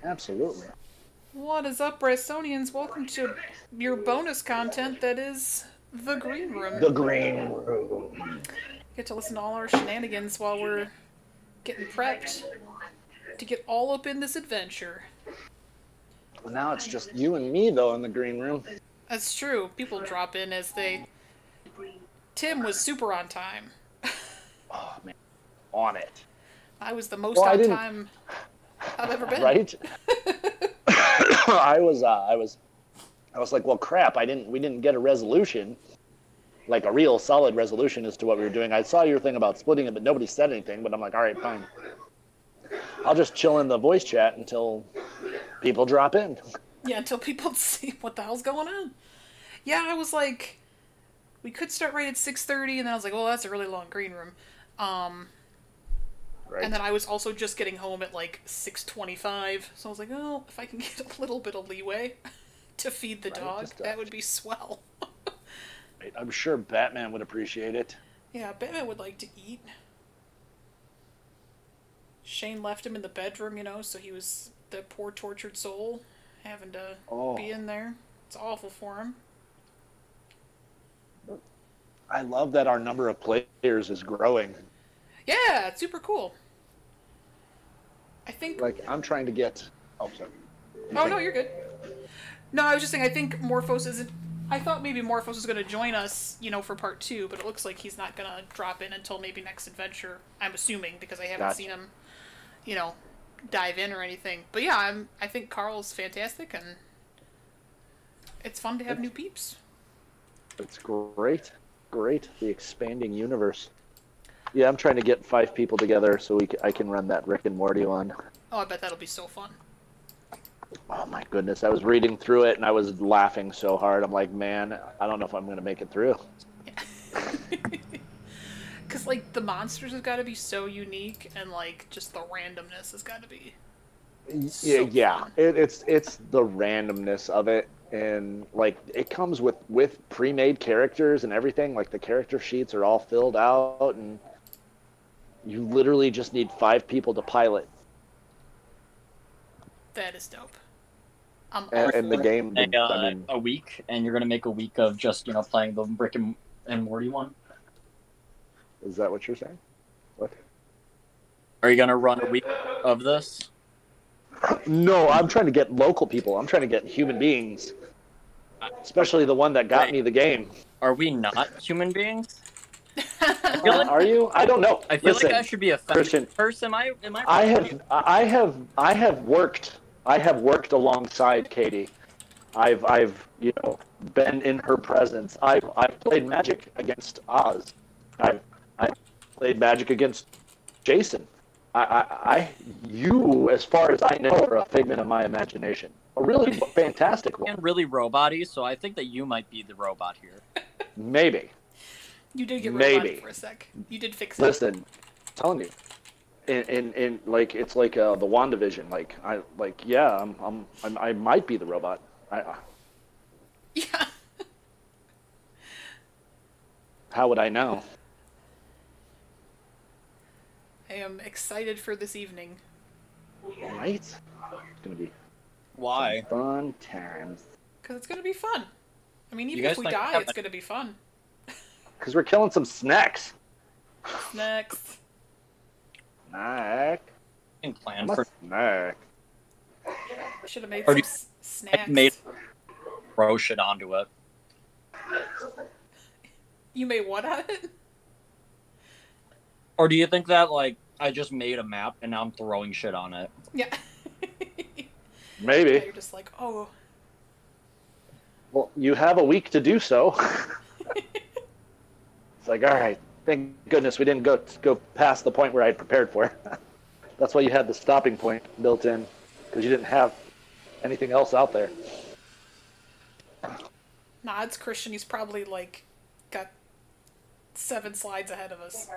Absolutely. What is up, Brysonians? Welcome to your bonus content that is the Green Room. The Green Room. Get to listen to all our shenanigans while we're getting prepped to get all up in this adventure. Well, now it's just you and me, though, in the Green Room. That's true. People drop in as they. Tim was super on time. Oh, man. On it. I was the most Well, I on didn't. time I've ever been. Right? I was like, well, crap. We didn't get a resolution, like a real solid resolution as to what we were doing. I saw your thing about splitting it, but nobody said anything. But I'm like, all right, fine. I'll just chill in the voice chat until people drop in. Yeah, until people see what the hell's going on. Yeah, I was like, we could start right at 6:30, and then I was like, well, that's a really long green room. Right. And then I was also just getting home at like 6:25, so I was like, oh, if I can get a little bit of leeway to feed the dog, just, that would be swell. right. I'm sure Batman would appreciate it. Yeah, Batman would like to eat. Shane left him in the bedroom, so he was the poor tortured soul having to be in there. It's awful for him. I love that our number of players is growing. Yeah, it's super cool. I think. Like, I'm trying to get. Oh, sorry. No, you're good. No, I was just saying, I think Morphos isn't. I thought maybe Morphos was going to join us, for part 2, but it looks like he's not going to drop in until maybe next adventure. I'm assuming, because I haven't seen him, dive in or anything. But yeah, I think Carl's fantastic, and it's fun to have new peeps. It's great. Great. The expanding universe. Yeah, I'm trying to get 5 people together so I can run that Rick and Morty one. Oh, I bet that'll be so fun. Oh my goodness, I was reading through it and I was laughing so hard. I'm like, man, I don't know if I'm going to make it through. Because, like, the monsters have got to be so unique, and, like, just the randomness has got to be Yeah. It's the randomness of it. And, like, it comes with pre-made characters and everything. Like, the character sheets are all filled out, and you literally just need 5 people to pilot. That is dope. And the game, a week, and you're going to make a week of just, playing the Rick and Morty one? Is that what you're saying? What? Are you going to run a week of this? No, I'm trying to get local people. I'm trying to get human beings. Especially the one that got me the game. Are we not human beings? Are you? I don't know. I feel like I should be a Christian person. Am I have worked alongside Katie. I've been in her presence. I've played Magic against Oz. I've played Magic against Jason. You, as far as I know, are a figment of my imagination. A really fantastic one. And really robot-y, so I think that you might be the robot here. Maybe. You did get robotic for a sec. You did fix it. Listen, I'm telling you. In like it's like the WandaVision. I might be the robot. Yeah. How would I know? I am excited for this evening. Right? It's gonna be Why? Fun times. Because it's gonna be fun. I mean, even if we die, it's gonna be fun. Because we're killing some snacks. Next. Snack. Plan for snack. Should have made some snacks. Made throw shit onto it. You made what out of it? Or do you think that, like, I just made a map and now I'm throwing shit on it? Yeah. Maybe. Yeah, you're just like, oh. Well, you have a week to do so. It's like, all right, thank goodness we didn't go past the point where I had prepared for. That's why you had the stopping point built in, because you didn't have anything else out there. Nah, it's Christian. He's probably, like, got 7 slides ahead of us.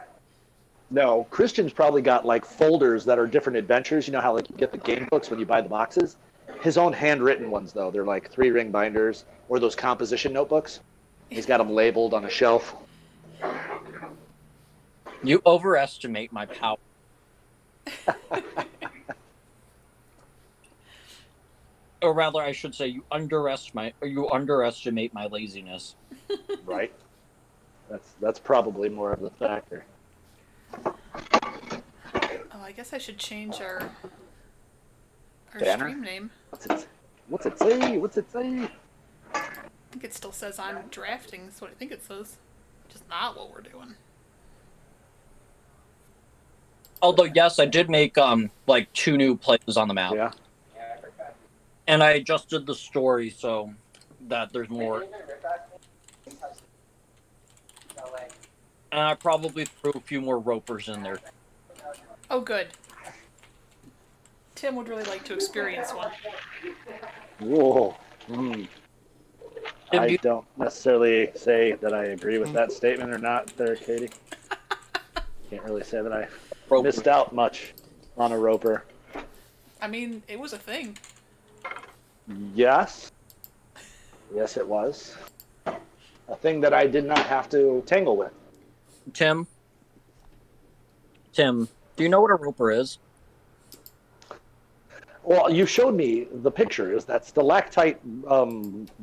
No, Christian's probably got, like, folders that are different adventures. You know how, like, you get the game books when you buy the boxes? His own handwritten ones, though. They're, like, 3-ring binders, or those composition notebooks. He's got them labeled on a shelf. You overestimate my power. or rather, I should say, you underestimate my laziness. Right. That's probably more of the factor. Oh, I guess I should change our Banner? stream name. What's it say? What's it say? I think it still says I'm drafting. That's what I think it says. Just not what we're doing. Although, yes, I did make like 2 new places on the map. Yeah. And I adjusted the story so that there's more. And I probably threw a few more ropers in there. Oh, good. Tim would really like to experience one. Whoa. Tim, I don't necessarily say that I agree with that statement or not there, Katie. Can't really say that I missed out much on a roper. I mean, it was a thing. Yes. Yes, it was. A thing that I did not have to tangle with. Tim, do you know what a roper is? Well, you showed me the picture. Is that stalactite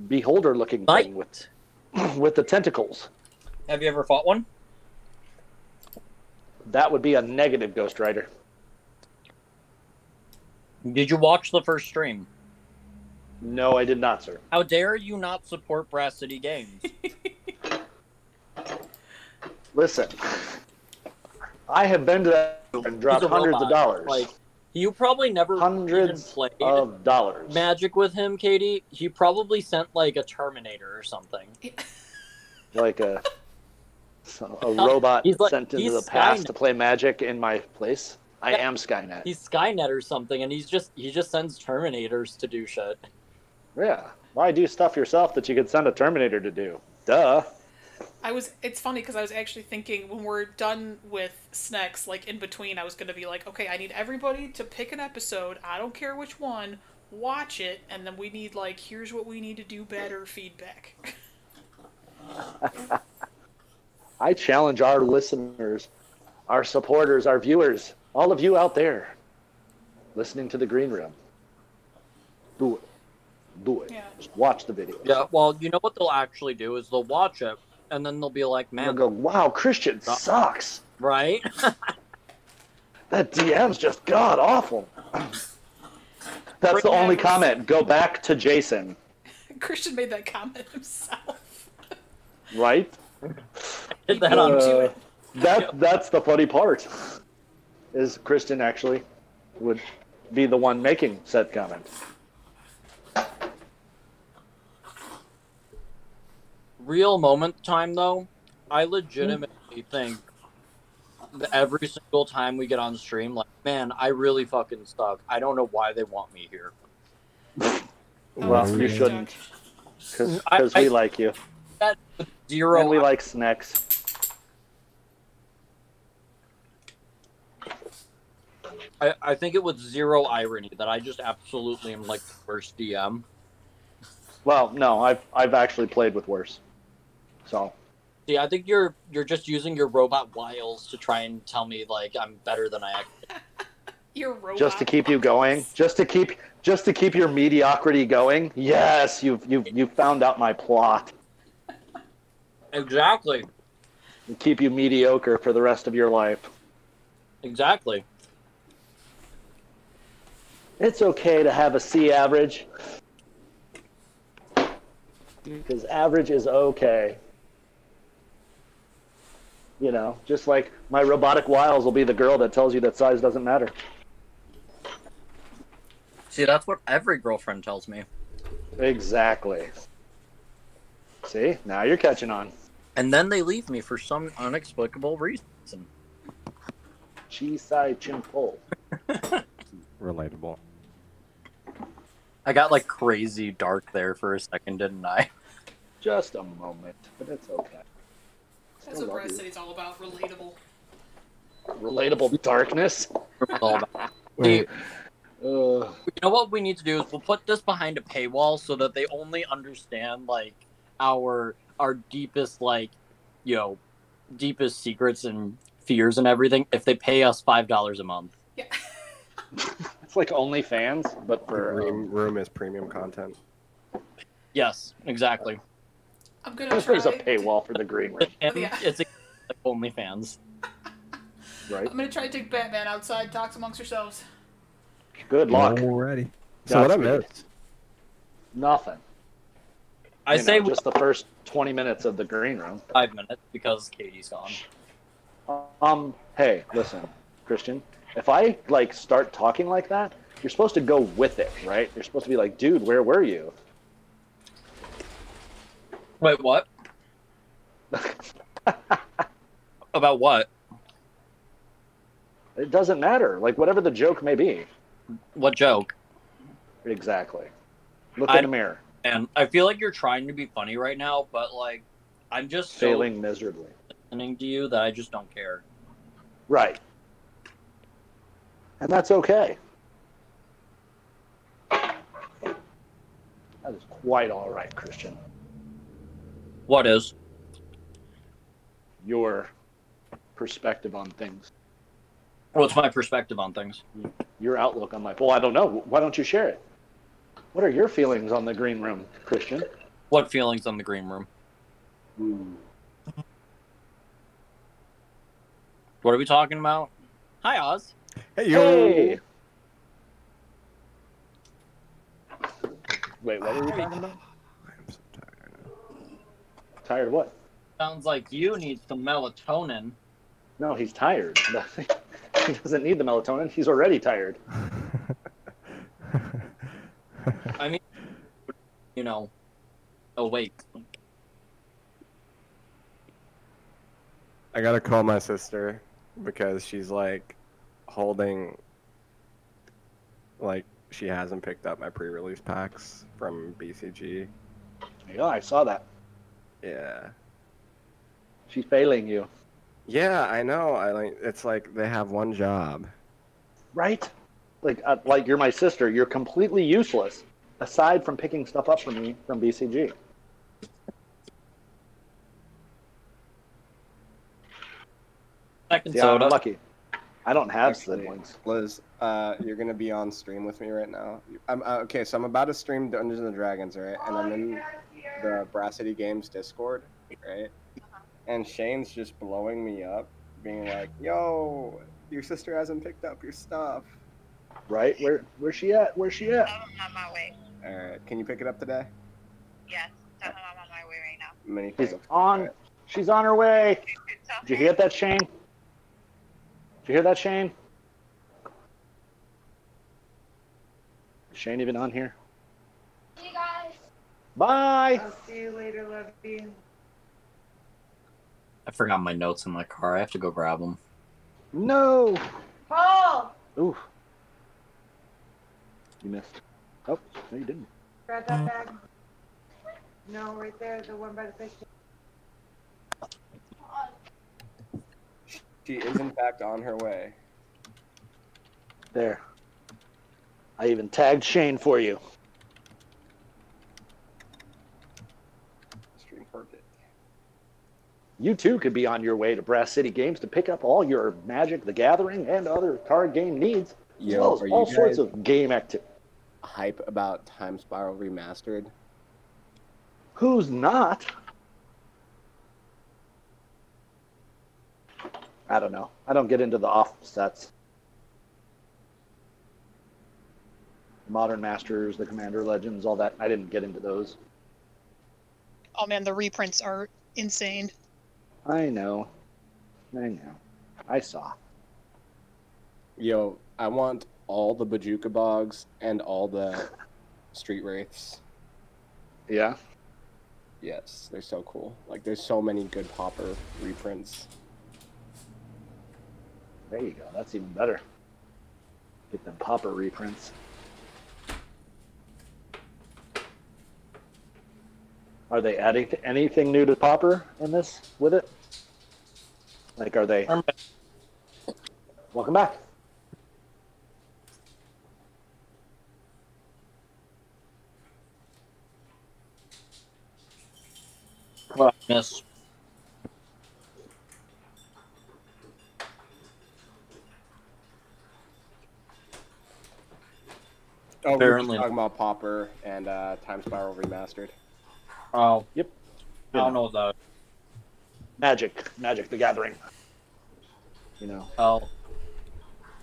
beholder-looking thing with the tentacles? Have you ever fought one? That would be a negative, Ghost Rider. Did you watch the first stream? No, I did not, sir. How dare you not support Brass City Games? Listen, I have been to that and dropped hundreds of dollars. Like, you probably never Hundreds played of dollars. Magic with him, Katie. He probably sent like a Terminator or something. Like a robot He's sent into the past to play Magic in my place. I am Skynet. He's Skynet or something, and he just sends Terminators to do shit. Yeah. Why do stuff yourself that you could send a Terminator to do? Duh. It's funny because I was actually thinking when we're done with Snex, like in between, I was going to be like, okay, I need everybody to pick an episode. I don't care which one. Watch it. And then we need like, here's what we need to do better feedback. I challenge our listeners, our supporters, our viewers, all of you out there listening to the Green Room. Do it. Do it. Yeah. Just watch the video. Yeah, well, you know what they'll actually do is they'll watch it, and then they'll be like, man. They'll go, wow, Christian sucks. Right? That DM's just god awful. That's the only comment. Go back to Jason. Christian made that comment himself. Right? Did that on That's the funny part. Is Christian actually would be the one making said comment. Real moment time, though, I legitimately think that every single time we get on stream, like, man, I really fucking suck. I don't know why they want me here. Well, you shouldn't. Because we like you. That zero. And we like Snex. I think it was zero irony that I just absolutely am like the worst DM. Well, no, I've actually played with worse. So. See, I think you're just using your robot wiles to try and tell me like I'm better than I actually am. Your robot. Just to keep you going. Just to keep your mediocrity going. Yes, you've found out my plot. Exactly. And keep you mediocre for the rest of your life. Exactly. It's okay to have a C average. Because average is okay. You know, just like my robotic wiles will be the girl that tells you that size doesn't matter. See, that's what every girlfriend tells me. Exactly. See, now you're catching on. And then they leave me for some inexplicable reason. Chisai Chimpo. Relatable. I got like crazy dark there for a second, didn't I? Just a moment, but it's okay. That's what Brass City's all about. Relatable. Relatable darkness. See, you know what we need to do is we'll put this behind a paywall so that they only understand like our deepest like deepest secrets and fears and everything if they pay us $5 a month. Yeah. It's like OnlyFans, but The for green room is premium content. Yes, exactly. I'm gonna there's a try. paywall for the green room, And Yeah. it's like OnlyFans. right? I'm gonna try to take Batman outside. Talks amongst yourselves. Good luck. Alrighty. So what I Godspeed. missed? Nothing. I You say know, just the first 20 minutes of the green room. 5 minutes because Katie's gone. Hey, listen, Christian. If I like start talking like that, you're supposed to go with it, right? You're supposed to be like, dude, where were you? Wait, what? About what? It doesn't matter. Like whatever the joke may be. What joke? Exactly. Look in the mirror. And I feel like you're trying to be funny right now, but like, I'm just Failing miserably. listening to you that I just don't care. Right. And that's okay. That is quite all right, Christian. What is? Your perspective on things. What's my perspective on things? Your outlook on life. Well, I don't know. Why don't you share it? What are your feelings on the green room, Christian? What feelings on the green room? What are we talking about? Hi, Oz. Hey, yo. Hey! Wait, what were we talking about? I'm so tired. Tired of what? Sounds like you need some melatonin. No, he's tired. He doesn't need the melatonin. He's already tired. I mean, you know, awake. I gotta call my sister because she's like holding, like she hasn't picked up my pre-release packs from BCG. Yeah, I saw that. Yeah. She's failing you. Yeah, I know. I like. It's like they have one job. Right? Like you're my sister. You're completely useless, aside from picking stuff up from me from BCG. Second Yeah, soda. I'm lucky. I don't have Actually, siblings. Liz, you're gonna be on stream with me right now. I'm okay. So I'm about to stream Dungeons and Dragons, right? And I'm in the Brass City Games Discord, right? And Shane's just blowing me up, being like, "Yo, your sister hasn't picked up your stuff." Right? Where's she at? Where's she at? I'm on my way. All right, can you pick it up today? Yes, tell him I'm on my way right now. Many She's thanks. on. Alright. She's on her way. Tell Did you her- hear that, Shane? Did you hear that, Shane? Is Shane even on here? Hey guys. Bye. I'll see you later, Levy. I forgot my notes in my car. I have to go grab them. No. Paul! Ooh. You missed. Oh, no, you didn't. Grab that bag. No, right there, the one by the picture. She is in fact on her way. There. I even tagged Shane for you. Stream perfect. You too could be on your way to Brass City Games to pick up all your Magic the Gathering and other card game needs, as Yo, well as are all you sorts guys of game activity. hype about Time Spiral Remastered? Who's not? I don't know. I don't get into the offsets. Modern Masters, the Commander Legends, all that. I didn't get into those. Oh man, the reprints are insane. I know. I saw. Yo, I want all the Bajuka Bogs and all the Street Wraiths. Yeah. Yes, they're so cool. Like, there's so many good Popper reprints. There you go. That's even better. Get them Popper reprints. Are they adding anything new to Popper in this with it? Like, are they? Welcome back. What I miss? Oh, we were just Apparently. talking about Pauper and Time Spiral Remastered. Oh. Yep. I don't know that. Magic the Gathering. You know. Oh,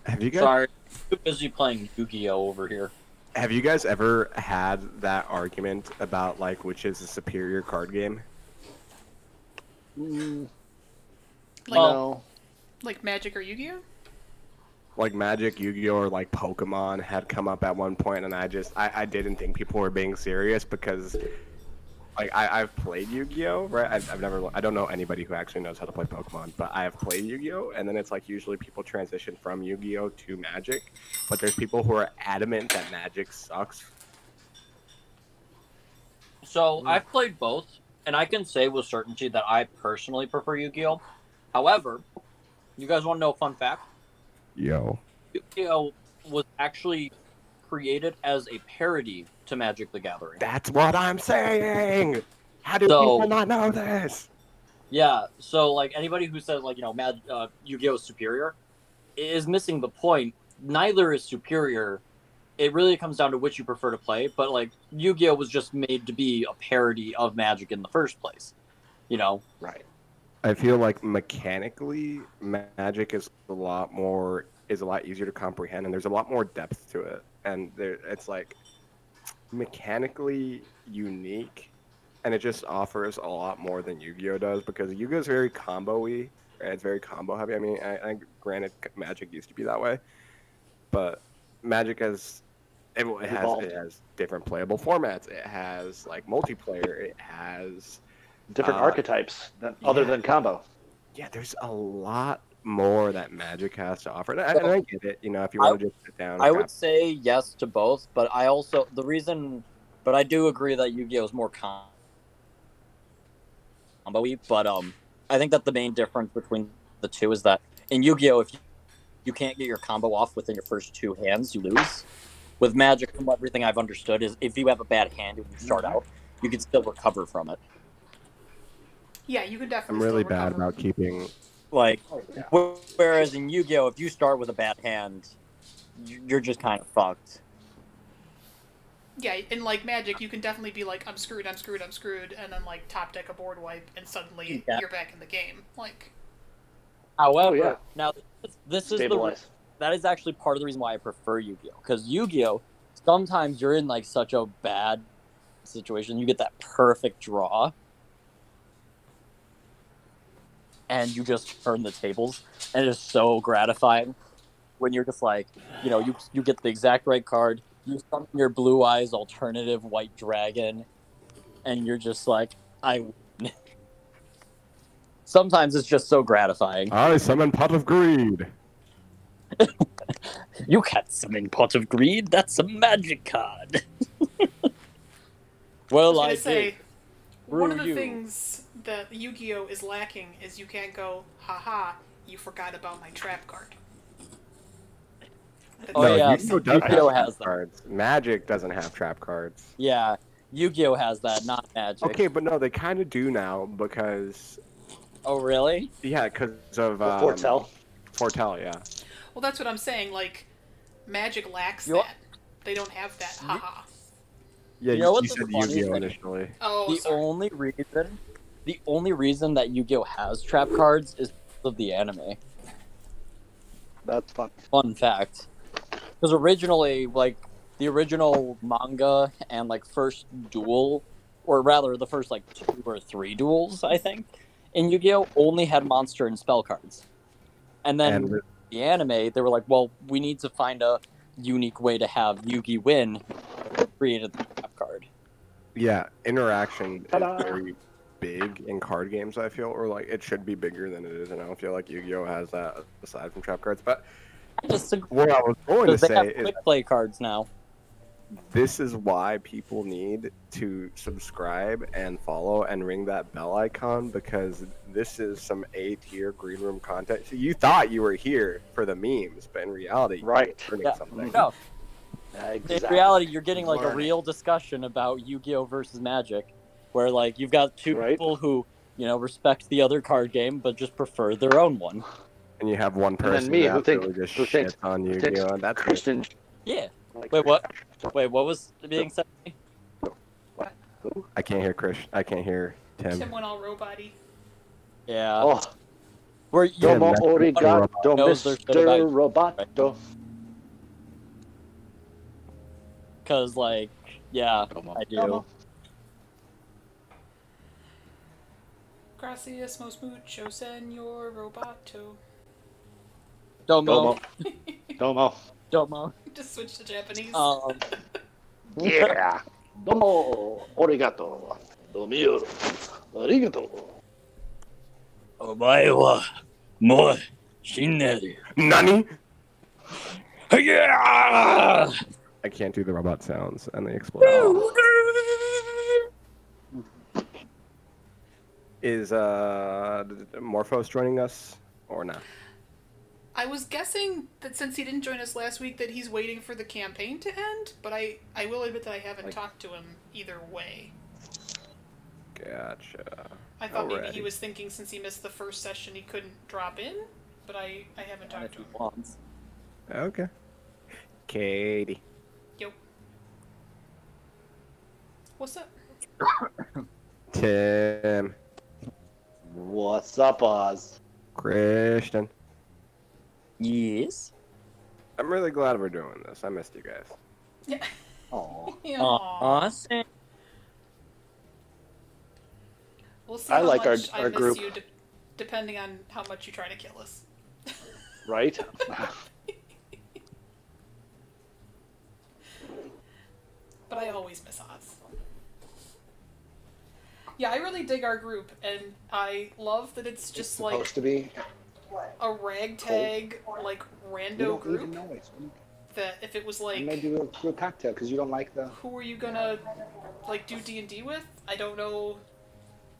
Have you guys sorry. Too busy playing Yu-Gi-Oh over here. have you guys ever had that argument about like which is a superior card game? Mm, Like, no. like Magic or Yu-Gi-Oh? Like Magic, Yu-Gi-Oh, or like Pokemon had come up at one point, and I didn't think people were being serious because like I've played Yu-Gi-Oh, right? I don't know anybody who actually knows how to play Pokemon, but I have played Yu-Gi-Oh, and then it's like usually people transition from Yu-Gi-Oh to Magic, but there's people who are adamant that Magic sucks. So I've played both, and I can say with certainty that I personally prefer Yu-Gi-Oh. However, you guys want to know a fun fact? Yo. Yu-Gi-Oh was actually created as a parody to Magic the Gathering. That's what I'm saying. How do So- people not know this? Yeah, so like anybody who says like Yu-Gi-Oh is superior is missing the point. Neither is superior. It really comes down to which you prefer to play. But like Yu-Gi-Oh was just made to be a parody of Magic in the first place. You know. Right. I feel like mechanically, Magic is a lot easier to comprehend, and there's a lot more depth to it, and it's like mechanically unique, and it just offers a lot more than Yu-Gi-Oh does because Yu-Gi-Oh is very combo-y, right? It's very combo heavy. I mean, I granted Magic used to be that way, but Magic has Evolved. it has different playable formats. It has like multiplayer. It has Different archetypes other than combo. yeah, there's a lot more that Magic has to offer. And I get it, you know, if you want to just sit down. I would say yes to both, but I do agree that Yu-Gi-Oh is more combo-y, but I think that the main difference between the two is that in Yu-Gi-Oh, if you can't get your combo off within your first two hands, you lose. With Magic, from everything I've understood, is if you have a bad hand when you start out, you can still recover from it. Yeah, you can definitely. I'm really still bad recover. about keeping. Like, whereas in Yu-Gi-Oh, if you start with a bad hand, you're just kind of fucked. Yeah, in like Magic, you can definitely be like, I'm screwed, and then like top deck a board wipe, and suddenly Yeah. you're back in the game. Like, However, yeah. now this is Stabilize. that is actually part of the reason why I prefer Yu-Gi-Oh. Because Yu-Gi-Oh, sometimes you're in like such a bad situation, you get that perfect draw, and you just turn the tables, and it is so gratifying when you're just like, you know, you get the exact right card, you summon your Blue Eyes alternative white dragon, and you're just like, I win. Sometimes it's just so gratifying. I summon Pot of Greed. You can't summon Pot of Greed. That's a magic card. Well, I I was gonna say, did. one of Screw the you. things that Yu-Gi-Oh is lacking is you can't go, haha, you forgot about my trap card. Oh, No, yeah, Yu-Gi-Oh does have Yu-Gi-Oh trap has them. cards. Magic doesn't have trap cards. Yeah, Yu-Gi-Oh has that, not Magic. Okay, but no, they kind of do now because Oh, really? because of Foretell. Foretell, yeah. Well, that's what I'm saying. Like, Magic lacks You know- that. They don't have that, haha. Yeah, You know what's you the said funny Yu-Gi-Oh thing? initially. Oh, The sorry. only reason that Yu-Gi-Oh has trap cards is because of the anime. That's fun. Fun fact. Because originally, like, the original manga and, like, first duel, or rather, the first, like, 2 or 3 duels, I think, in Yu-Gi-Oh! Only had monster and spell cards. And then And the anime, they were like, well, we need to find a unique way to have Yugi win. Created the trap card. yeah, interaction Ta-da. is very big in card games, I feel, or like it should be bigger than it is, and I don't feel like Yu-Gi-Oh has that aside from trap cards. But I disagree. what I was going to Because they say have is quick play cards now. this is why people need to subscribe and follow and ring that bell icon, because this is some A-tier green room content. So you thought you were here for the memes, but in reality, Right. you're learning Yeah. something. No, Exactly. in reality, you're getting like a Learning. real discussion about Yu-Gi-Oh versus Magic, where like you've got two Right. people who, you know, respect the other card game but just prefer their own one. And you have one then person me, who who absolutely just thinks- shits on who Yu-Gi-Oh, and that's Christian, Yeah, Wait, what? Wait, what was being said? I can't hear Chris. I can't hear Tim. Tim went all robot-y. Yeah. Oh, Where you domo that's- origato, knows their shit Mr. about- Roboto. Cause like, yeah, Domo. I do. Domo. Gracias, most mucho, senor roboto. Domo. Domo. Domo. Just switch to Japanese. Yeah. Domo origato. Domio. Arigato. お前はもう死んでる。 Nani? Yeah! I can't do the robot sounds, and they explode. Is Morphos joining us or not? I was guessing that since he didn't join us last week that he's waiting for the campaign to end, but I will admit that I haven't talked to him either way. Gotcha. I thought maybe Alrighty. he was thinking since he missed the first session he couldn't drop in, but I haven't talked to him. Okay. Katie. Yo. What's up? Tim. What's up, Oz? Christian. Yes. I'm really glad we're doing this. I missed you guys. Yeah. Oh, Yeah. Awesome. We'll see I how like much our I miss group. you, depending on how much you try to kill us. right? But I always miss Oz. Yeah, I really dig our group, and I love that it's just like Supposed to be. a ragtag, like rando group. know it. That if it was I like, made you do a cocktail because you don't like the. who are you gonna like do D&D with? I don't know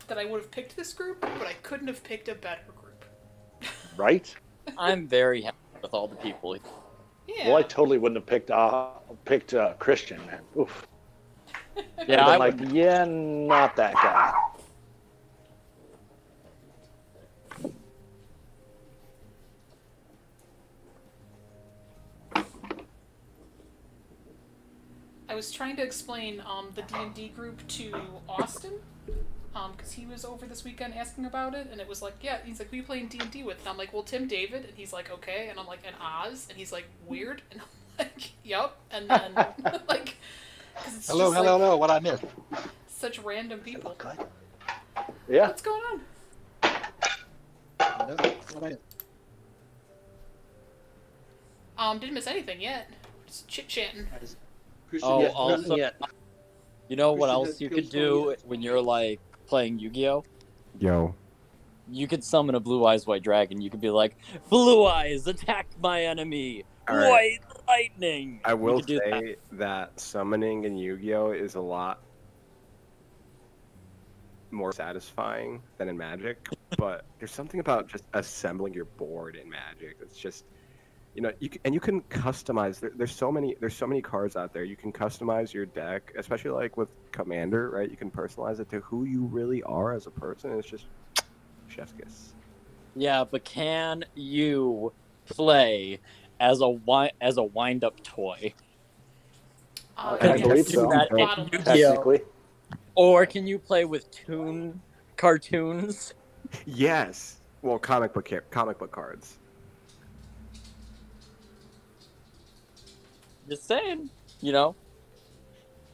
that I would have picked this group, but I couldn't have picked a better group. Right? I'm very happy with all the people. Yeah. Well, I totally wouldn't have picked Christian, man. Oof. Yeah, I'm I like, yeah, not that guy. I was trying to explain the D&D group to Austin, because he was over this weekend asking about it, and it was like, yeah, he's like, who are you playing D&D with? And I'm like, well, Tim David, and he's like, okay, and I'm like, and Oz, and he's like, weird, and I'm like, yep, and then, like, cause it's Hello, just, like, hello, what I missed? such random people. Good. Yeah. What's going on? Didn't miss anything yet. Just chit-chatting. Oh, Yeah, also, nothing yet. you know what Christian else has you skills could do from when you're like playing Yu-Gi-Oh? Yo. You could summon a Blue Eyes White Dragon. You could be like, Blue Eyes, attack my enemy! All right. White lightning! I You will could do that. say that summoning in Yu-Gi-Oh is a lot more satisfying than in Magic, but there's something about just assembling your board in Magic. It's just, you know, you can customize. There's so many cards out there. You can customize your deck, especially like with Commander, right? You can personalize it to who you really are as a person. It's just chef's kiss. Yeah, but can you play as a wind-up toy? Uh, I yes, believe so. that in Bottom. Yu-Gi-Oh! Technically. Or can you play with toon cartoons? Yes. Well, comic book cards. Just saying, you know,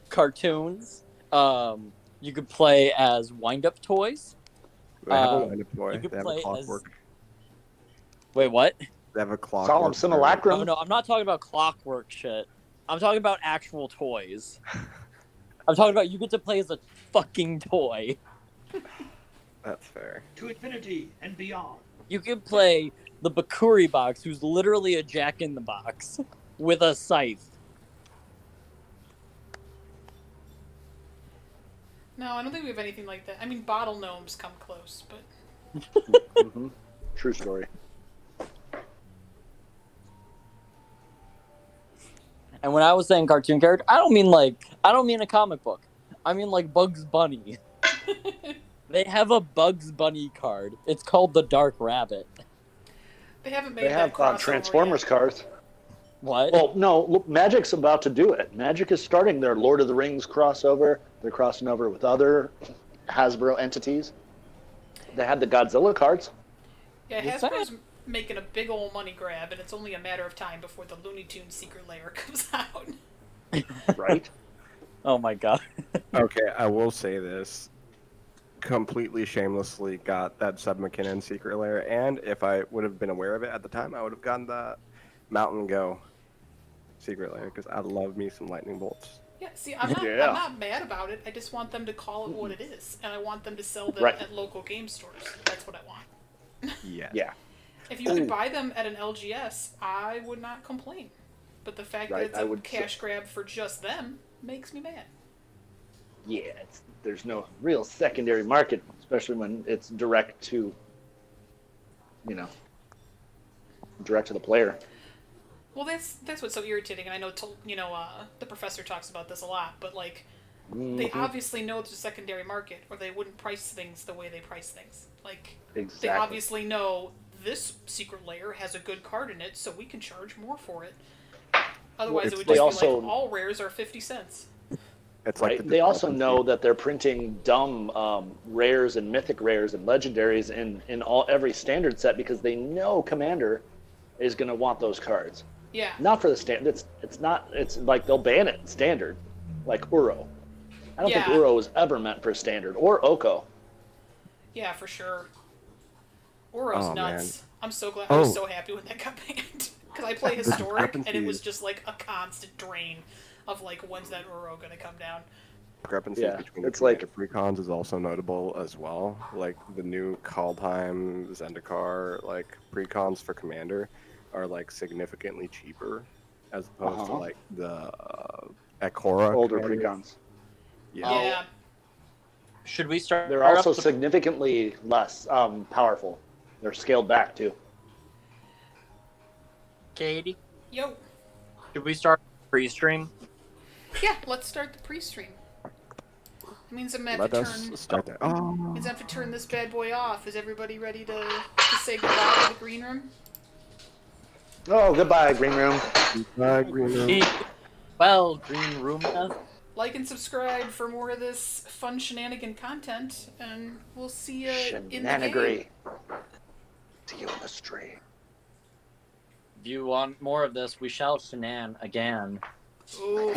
cartoons. You could play as wind-up toys. They have a Uh, wind-up toy. you could They have play a as- clockwork. Wait, what? They have a clockwork. Solemn simulacrum. Oh no, I'm not talking about clockwork shit. I'm talking about actual toys. I'm talking about you get to play as a fucking toy. That's fair. To infinity and beyond. You can play the Bakuri box, who's literally a Jack in the Box with a scythe. No, I don't think we have anything like that. I mean, bottle gnomes come close, but Mm-hmm. True story. And when I was saying cartoon character, I don't mean a comic book. I mean like Bugs Bunny. They have a Bugs Bunny card. It's called the Dark Rabbit. they haven't made They that have crossover Transformers yet. cars. What? Well, no, look, Magic's about to do it. Magic is starting their Lord of the Rings crossover. They're crossing over with other Hasbro entities. They had the Godzilla cards. Yeah, What's that? Hasbro's making a big old money grab, and it's only a matter of time before the Looney Tunes Secret Lair comes out. Right? Oh my god. Okay, I will say this. Completely shamelessly got that Sub McKinnon Secret Lair, and if I would have been aware of it at the time, I would have gotten the Mountain Go Secret Lair, because I love me some lightning bolts. Yeah, see, I'm not mad about it. I just want them to call it what it is, and I want them to sell them at local game stores. That's what I want. Yeah. Yeah. If you could buy them at an LGS, I would not complain. But the fact that it's a cash grab for just them makes me mad. Yeah, there's no real secondary market, especially when it's direct to, direct to the player. Well, that's what's so irritating, and I know the professor talks about this a lot. But like, they obviously know it's a secondary market, or they wouldn't price things the way they price things. Like, Exactly. they obviously know this secret layer has a good card in it, so we can charge more for it. Otherwise, it would just be like all rares are 50 cents. It's Right. like They also know that they're printing dumb rares and mythic rares and legendaries in every standard set because they know Commander is going to want those cards. Yeah. Not for the standard. It's like they'll ban it in standard, like Uro. I don't think Uro was ever meant for standard, or Oko. Yeah, for sure. Uro's nuts. Man. I'm so glad. I was so happy when that got banned. Because I play Historic, and it was just like a constant drain of like, when's that Uro going to come down? Discrepancies between the precons is also notable as well. Like the new Kaldheim, Zendikar, like precons for Commander are like significantly cheaper as opposed to like the Akora older precons. Yeah. Should we start? They're also significantly less powerful. They're scaled back too. Katie? Yo. Should we start pre-stream? Yeah, let's start the pre-stream. It means I'm Let us start that. Means I have to turn this bad boy off. Is everybody ready to say goodbye to the green room? Oh, goodbye, green room. Goodbye, green room. Well, green room. Like and subscribe for more of this fun shenanigan content, and we'll see you in the game. See you in the stream. If you want more of this, we shall shenan again. Ooh.